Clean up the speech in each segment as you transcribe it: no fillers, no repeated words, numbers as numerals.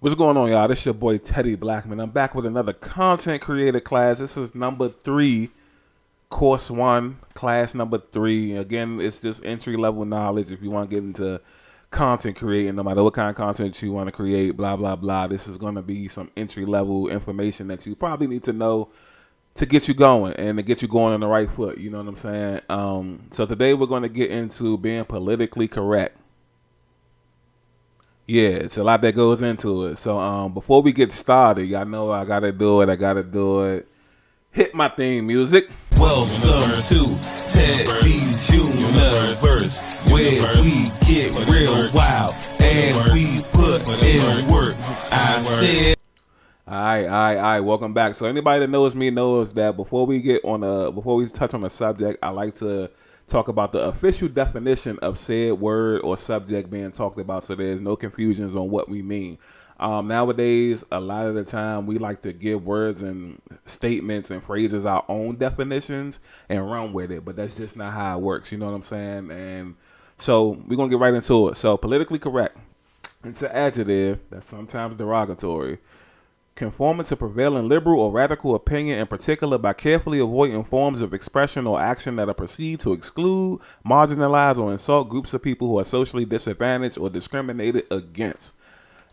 What's going on, y'all? This is your boy Teddy Blackman. I'm back with another content creator class. This is number 3, course 1, class number 3. Again, it's just entry level knowledge if you want to get into content creating, no matter what kind of content you want to create, blah, blah, blah. This is going to be some entry level information that you probably need to know to get you going and to get you going on the right foot. You know what I'm saying? So today we're going to get into being politically correct. Yeah, it's a lot that goes into it. So before we get started, y'all know I gotta do it. Hit my theme music. Welcome to Teddy's Universe, where we get real wild and we put in work. I said. All right. Welcome back. So anybody that knows me knows that before we touch on the subject, I like to talk about the official definition of said word or subject being talked about, so there's no confusions on what we mean. Nowadays, a lot of the time, we like to give words and statements and phrases our own definitions and run with it, but that's just not how it works. You know what I'm saying? And so we're gonna get right into it. So politically correct, it's an adjective that's sometimes derogatory, conforming to prevailing liberal or radical opinion, in particular by carefully avoiding forms of expression or action that are perceived to exclude, marginalize, or insult groups of people who are socially disadvantaged or discriminated against.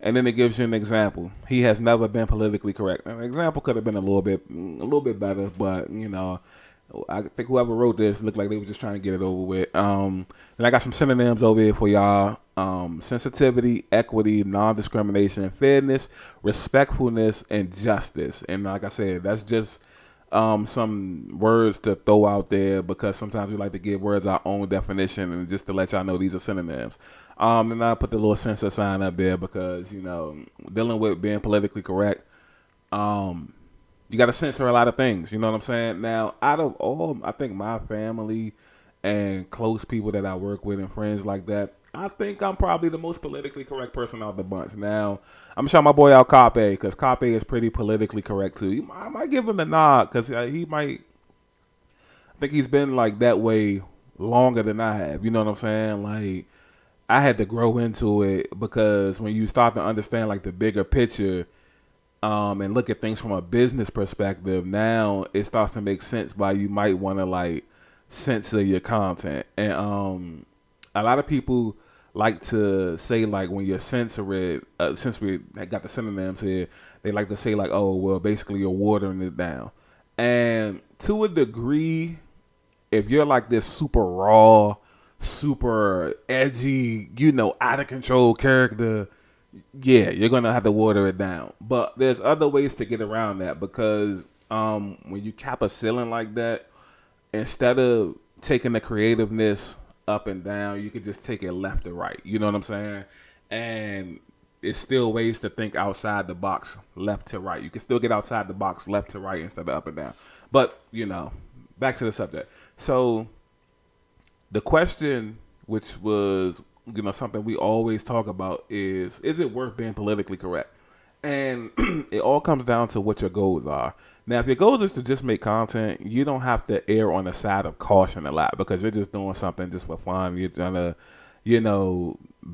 And then it gives you an example. He has never been politically correct. An example could have been a little bit better, but I think whoever wrote this looked like they were just trying to get it over with. And I got some synonyms over here for y'all. Sensitivity, equity, non-discrimination, fairness, respectfulness, and justice. And like I said, that's just some words to throw out there because sometimes we like to give words our own definition, and just to let y'all know these are synonyms. And I put the little censor sign up there because, dealing with being politically correct, you got to censor a lot of things. You know what I'm saying? Now, out of all, I think my family and close people that I work with and friends like that, I think I'm probably the most politically correct person out the bunch. Now, I'm shout my boy out Carpe, because Carpe is pretty politically correct too. I might give him the nod because he might. I think he's been like that way longer than I have. You know what I'm saying? Like, I had to grow into it because when you start to understand like the bigger picture, and look at things from a business perspective, now it starts to make sense why you might want to like censor your content. And a lot of people like to say, like, when you're censoring, since we got the synonyms here, they like to say like, oh, well, basically you're watering it down. And to a degree, if you're like this super raw, super edgy, out of control character, yeah, you're gonna have to water it down. But there's other ways to get around that, because when you cap a ceiling like that, instead of taking the creativeness up and down, you could just take it left to right. You know what I'm saying? And it's still ways to think outside the box, left to right. You can still get outside the box, left to right, instead of up and down. But back to the subject. So the question, which was something we always talk about, is it worth being politically correct? And it all comes down to what your goals are. Now, if your goals is to just make content, you don't have to err on the side of caution a lot, because you're just doing something just for fun. You're trying to,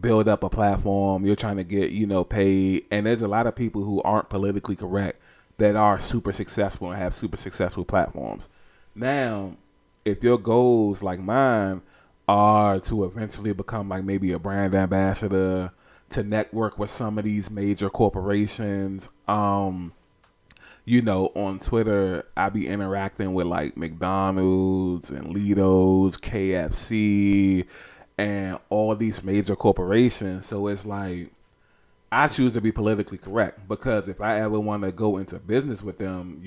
build up a platform. You're trying to get, paid. And there's a lot of people who aren't politically correct that are super successful and have super successful platforms. Now, if your goals, like mine, are to eventually become like maybe a brand ambassador, to network with some of these major corporations. On Twitter, I be interacting with like McDonald's and Lido's, KFC, and all these major corporations. So it's like, I choose to be politically correct, because if I ever want to go into business with them,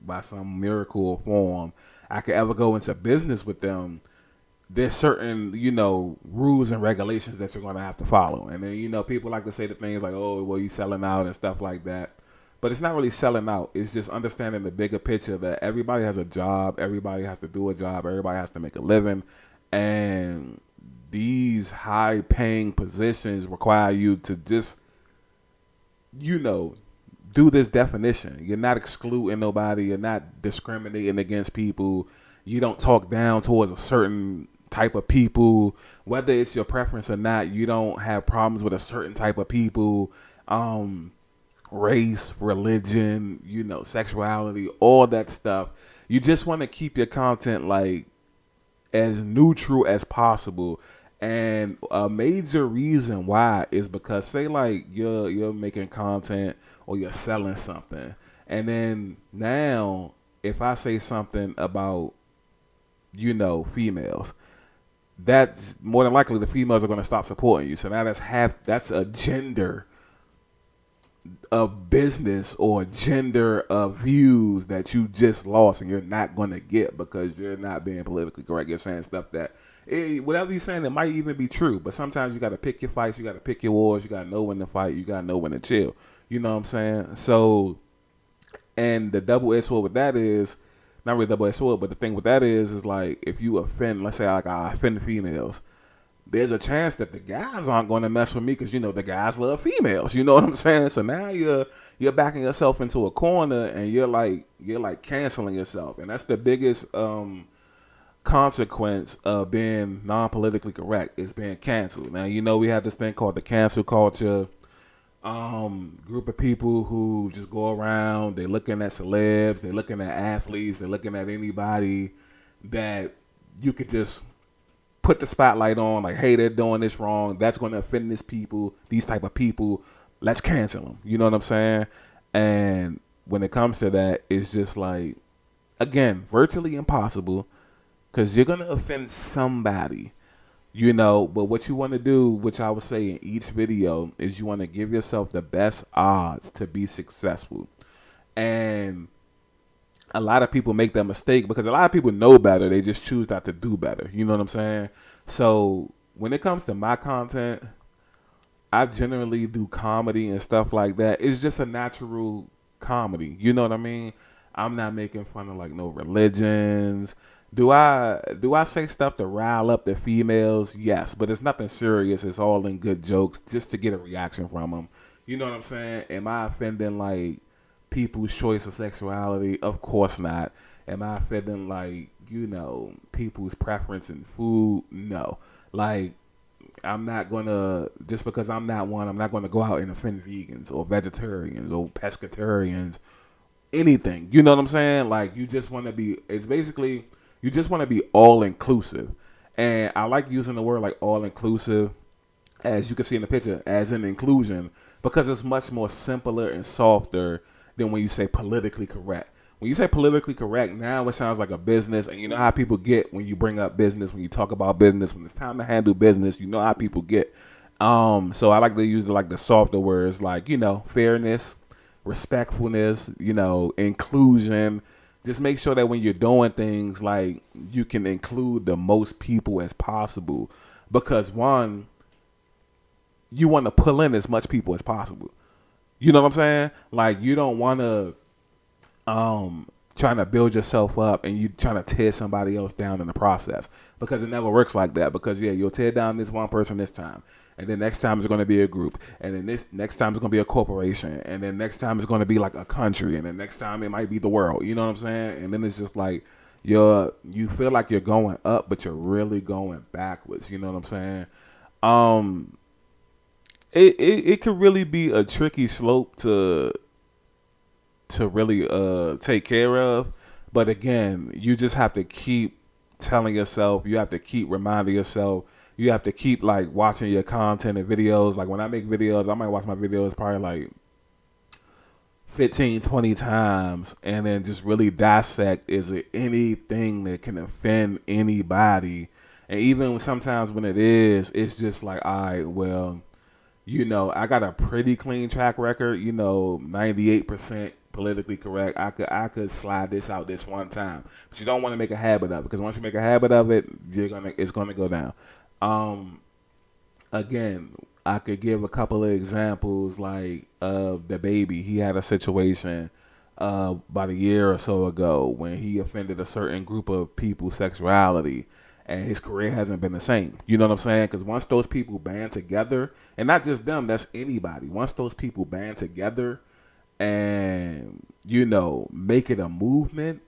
by some miracle or form, I could ever go into business with them, there's certain, rules and regulations that you're going to have to follow. And then, people like to say the things like, oh, well, you selling out and stuff like that. But it's not really selling out. It's just understanding the bigger picture that everybody has a job. Everybody has to do a job. Everybody has to make a living. And these high paying positions require you to just, do this definition. You're not excluding nobody. You're not discriminating against people. You don't talk down towards a certain type of people, whether it's your preference or not. You don't have problems with a certain type of people. race, religion, sexuality, all that stuff. You just want to keep your content like as neutral as possible. And a major reason why is because say like you're making content or you're selling something, and then now if I say something about females, that's more than likely the females are going to stop supporting you. So now that's a gender of business or gender of views that you just lost and you're not going to get because you're not being politically correct. You're saying stuff that whatever you're saying, it might even be true, but sometimes you got to pick your fights, you got to pick your wars, you got to know when to fight, you got to know when to chill. You know what I'm saying? So, and the double-edged sword with that is not really double-edged sword, but the thing with that is like if you offend, let's say like I offend females, there's a chance that the guys aren't going to mess with me because the guys love females. You know what I'm saying? So now you're backing yourself into a corner and you're like canceling yourself, and that's the biggest consequence of being non-politically correct is being canceled. Now we have this thing called the cancel culture. Group of people who just go around, they're looking at celebs, they're looking at athletes, they're looking at anybody that you could just put the spotlight on, like, hey, they're doing this wrong, that's going to offend these type of people, let's cancel them. You know what I'm saying? And when it comes to that, it's just like, again, virtually impossible because you're going to offend somebody. But what you want to do, which I would say in each video, is you want to give yourself the best odds to be successful. And a lot of people make that mistake because a lot of people know better. They just choose not to do better. You know what I'm saying? So when it comes to my content, I generally do comedy and stuff like that. It's just a natural comedy. You know what I mean? I'm not making fun of like no religions. Do I say stuff to rile up the females? Yes, but it's nothing serious. It's all in good jokes just to get a reaction from them. You know what I'm saying? Am I offending like people's choice of sexuality? Of course not. Am I offending like people's preference in food? No. Like I'm not gonna, just because I'm not one, I'm not gonna go out and offend vegans or vegetarians or pescatarians. Anything. You know what I'm saying? Like you just want to be. It's basically you just want to be all inclusive, and I like using the word like all inclusive, as you can see in the picture, as in inclusion, because it's much more simpler and softer than when you say politically correct. When you say politically correct, now it sounds like a business, and you know how people get when you bring up business, when you talk about business, when it's time to handle business, you know how people get. So I like to use the softer words like fairness, respectfulness, inclusion. Just make sure that when you're doing things, like you can include the most people as possible, because one, you want to pull in as much people as possible. You know what I'm saying? Like you don't want to trying to build yourself up and you trying to tear somebody else down in the process, because it never works like that. Because you'll tear down this one person this time, and then next time it's going to be a group, and then this next time it's going to be a corporation, and then next time it's going to be like a country, and then next time it might be the world. You know what I'm saying? And then it's just like you feel like you're going up, but you're really going backwards. You know what I'm saying? It could really be a tricky slope to really take care of. But again, you just have to keep telling yourself, you have to keep reminding yourself, you have to keep like watching your content and videos. Like when I make videos, I might watch my videos probably like 15, 20 times, and then just really dissect, is it anything that can offend anybody? And even sometimes when it is, it's just like, all right, well, I got a pretty clean track record, 98% politically correct. I could slide this out this one time. But you don't want to make a habit of it, because once you make a habit of it, it's gonna go down. Again, I could give a couple of examples like the baby. He had a situation about a year or so ago when he offended a certain group of people's sexuality, and his career hasn't been the same. You know what I'm saying? Because once those people band together, and not just them, that's anybody. Once those people band together and, make it a movement,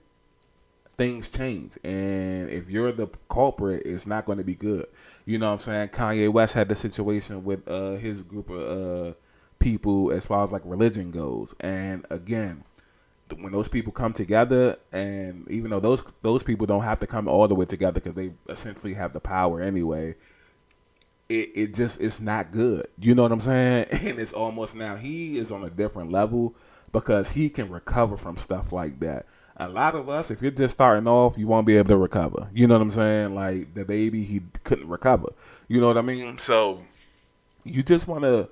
things change. And if you're the culprit, it's not going to be good. You know what I'm saying? Kanye West had the situation with his group of people as far as like religion goes. And again, when those people come together, and even though those people don't have to come all the way together because they essentially have the power anyway, it just it's not good. You know what I'm saying? And it's almost now he is on a different level because he can recover from stuff like that. A lot of us, if you're just starting off, you won't be able to recover. You know what I'm saying? Like the baby, he couldn't recover. You know what I mean? So you just wanna,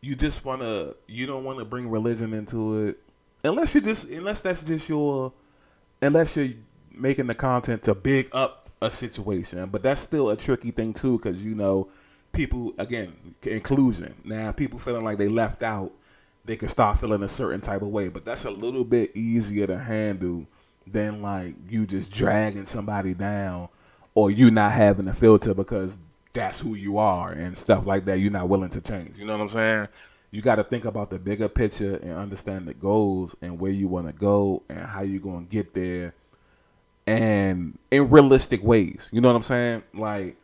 you don't want to bring religion into it unless you're making the content to big up a situation. But that's still a tricky thing too, because people, again, inclusion. Now people feeling like they left out, they can start feeling a certain type of way. But that's a little bit easier to handle than like you just dragging somebody down, or you not having a filter because that's who you are and stuff like that. You're not willing to change. You know what I'm saying? You got to think about the bigger picture and understand the goals and where you want to go and how you're going to get there, and in realistic ways. You know what I'm saying? Like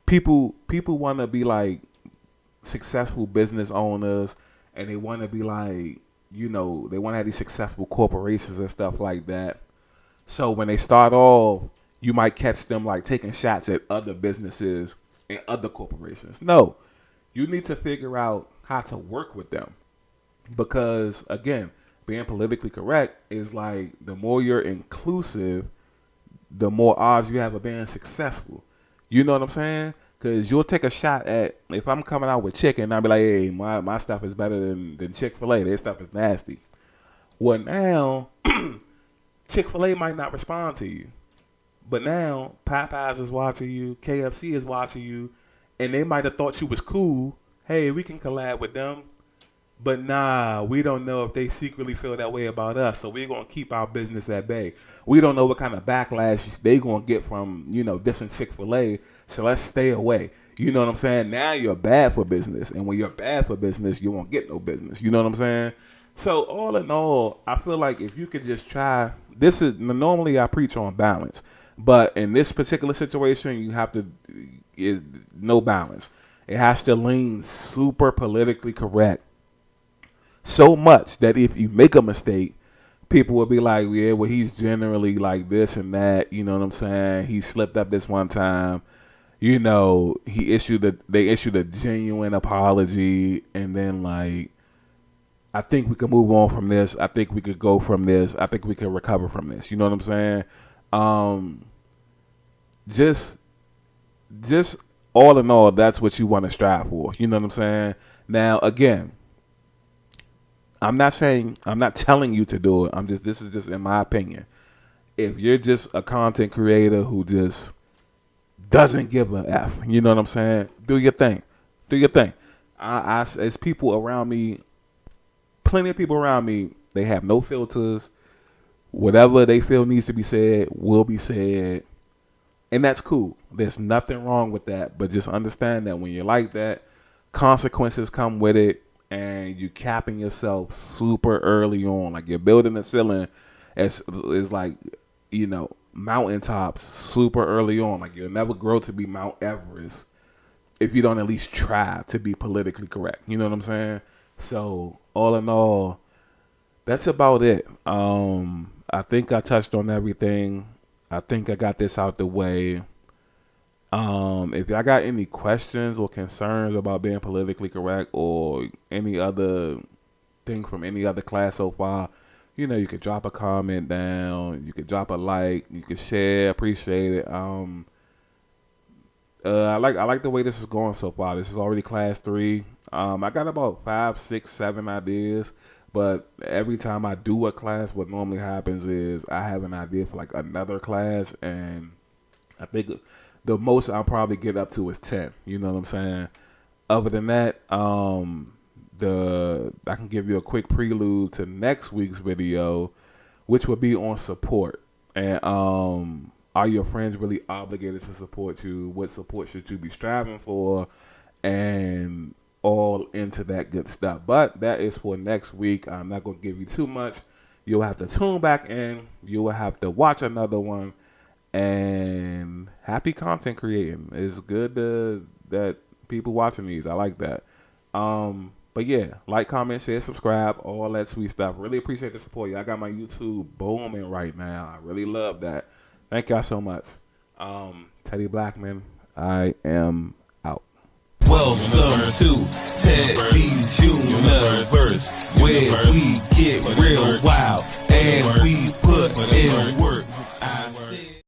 people want to be like successful business owners, and they want to be like, they want to have these successful corporations and stuff like that. So when they start off, you might catch them like taking shots at other businesses and other corporations. No, you need to figure out how to work with them, because again, being politically correct is like the more you're inclusive, the more odds you have of being successful. You know what I'm saying? Because you'll take a shot at, if I'm coming out with chicken, I'll be like, hey, my stuff is better than Chick-fil-A. Their stuff is nasty. Well, now, Chick-fil-A might not respond to you. But now, Popeyes is watching you, KFC is watching you, and they might have thought you was cool. Hey, we can collab with them. But nah, we don't know if they secretly feel that way about us, so we're going to keep our business at bay. We don't know what kind of backlash they going to get from, dissing Chick-fil-A, so let's stay away. You know what I'm saying? Now you're bad for business, and when you're bad for business, you won't get no business. You know what I'm saying? So all in all, I feel like if you could just try, normally I preach on balance, but in this particular situation, you have to, no balance. It has to lean super politically correct. So much that if you make a mistake, people will be like, yeah, well, he's generally like this and that. You know what I'm saying? He slipped up this one time. They issued a genuine apology, and then like, I think we can move on from this. I think we could go from this. I think we can recover from this. You know what I'm saying? Just all in all, that's what you want to strive for. You know what I'm saying? Now, again, I'm not telling you to do it. This is just in my opinion. If you're just a content creator who just doesn't give a F, you know what I'm saying? Do your thing. Do your thing. As people around me, plenty of people around me, they have no filters. Whatever they feel needs to be said will be said. And that's cool. There's nothing wrong with that. But just understand that when you're like that, consequences come with it. And you capping yourself super early on. Like you're building a ceiling is like, mountaintops super early on. Like you'll never grow to be Mount Everest if you don't at least try to be politically correct. You know what I'm saying? So all in all, that's about it. I think I touched on everything. I think I got this out the way. If y'all got any questions or concerns about being politically correct or any other thing from any other class so far, you could drop a comment down, you could drop a like, you could share, appreciate it. I like the way this is going so far. This is already class 3. I got about 5, 6, 7 ideas, but every time I do a class, what normally happens is I have an idea for like another class, and I think the most I'll probably get up to is 10. You know what I'm saying? Other than that, I can give you a quick prelude to next week's video, which will be on support. And are your friends really obligated to support you? What support should you be striving for? And all into that good stuff. But that is for next week. I'm not going to give you too much. You'll have to tune back in. You will have to watch another one. And happy content creating. It's good that people watching these. I like that. But yeah, like, comment, share, subscribe, all that sweet stuff. Really appreciate the support. Y'all got my YouTube booming right now. I really love that. Thank y'all so much. Teddy Blackman, I am out. Welcome to Teddy's Universe, where we get real wild and we put in work.